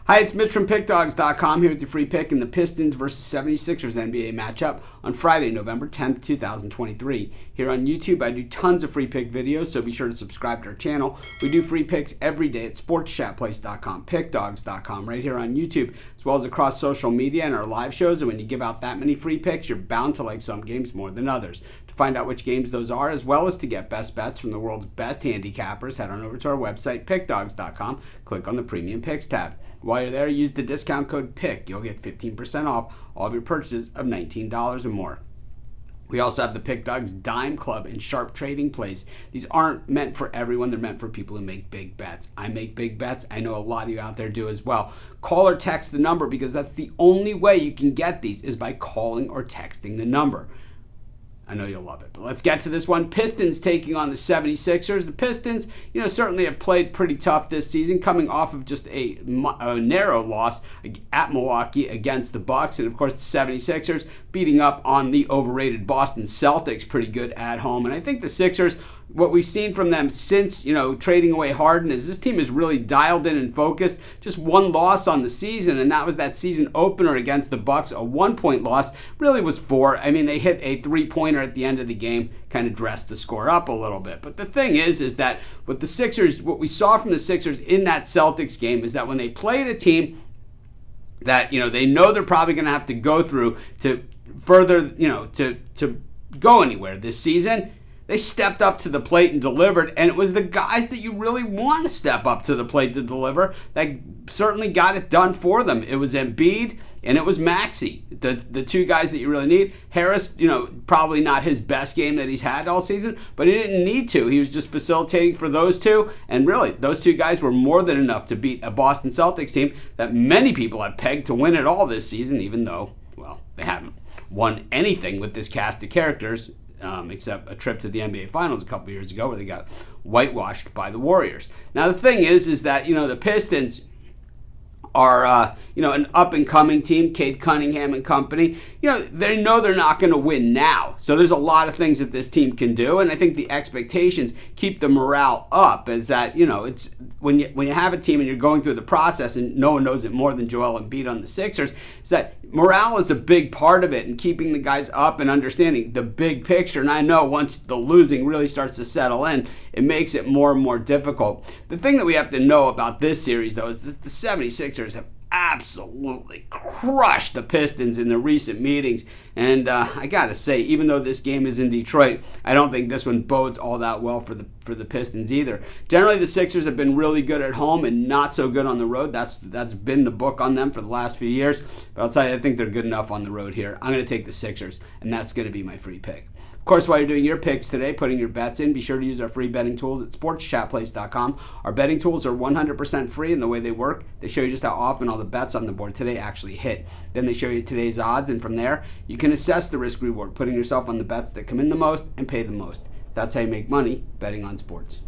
Hi, it's Mitch from Pickdawgz.com here with your free pick in the Pistons versus 76ers NBA matchup on Friday, November 10th, 2023. Here on YouTube, I do tons of free pick videos, so be sure to subscribe to our channel. We do free picks every day at sportschatplace.com, Pickdawgz.com, right here on YouTube, as well as across social media and our live shows. And when you give out that many free picks, you're bound to like some games more than others. To find out which games those are, as well as to get best bets from the world's best handicappers, head on over to our website, Pickdawgz.com, click on the Premium Picks tab. While you're there, use the discount code PICK. You'll get 15% off all of your purchases of $19 or more. We also have the Pickdawgz Dime Club and Sharp Trading Plays. These aren't meant for everyone. They're meant for people who make big bets. I make big bets. I know a lot of you out there do as well. Call or text the number because that's the only way you can get these is by calling or texting the number. I know you'll love it. But let's get to this one. Pistons taking on the 76ers. The Pistons, certainly have played pretty tough this season, coming off of just a narrow loss at Milwaukee against the Bucks. And, of course, the 76ers beating up on the overrated Boston Celtics pretty good at home. And I think the Sixers, what we've seen from them since, trading away Harden is this team is really dialed in and focused. Just one loss on the season, and that was that season opener against the Bucks. A 1-point loss really was 4. I mean, they hit a 3-pointer at the end of the game, kind of dressed the score up a little bit. But the thing is that with the Sixers, what we saw from the Sixers in that Celtics game is that when they played a team that, they know they're probably going to have to go through to further, to go anywhere this season, they stepped up to the plate and delivered, and it was the guys that you really want to step up to the plate to deliver that certainly got it done for them. It was Embiid and it was Maxey, the two guys that you really need. Harris, probably not his best game that he's had all season, but he didn't need to. He was just facilitating for those two, and really, those two guys were more than enough to beat a Boston Celtics team that many people have pegged to win it all this season, even though, well, they haven't won anything with this cast of characters. Except a trip to the NBA Finals a couple years ago where they got whitewashed by the Warriors. Now, the thing is that, the Pistons are, an up-and-coming team, Cade Cunningham and company. They know they're not going to win now. So there's a lot of things that this team can do, and I think the expectations keep the morale up. Is that, it's when you have a team and you're going through the process, and no one knows it more than Joel Embiid on the Sixers, is that morale is a big part of it and keeping the guys up and understanding the big picture. And I know once the losing really starts to settle in, it makes it more and more difficult. The thing that we have to know about this series, though, is that the 76ers have absolutely crushed the Pistons in the recent meetings. And I got to say, even though this game is in Detroit, I don't think this one bodes all that well for the Pistons either. Generally, the Sixers have been really good at home and not so good on the road. That's been the book on them for the last few years. But I'll tell you, I think they're good enough on the road here. I'm going to take the Sixers, and that's going to be my free pick. Of course, while you're doing your picks today, putting your bets in, be sure to use our free betting tools at sportschatplace.com. Our betting tools are 100% free in the way they work. They show you just how often all the bets on the board today actually hit. Then they show you today's odds, and from there, you can assess the risk-reward, putting yourself on the bets that come in the most and pay the most. That's how you make money betting on sports.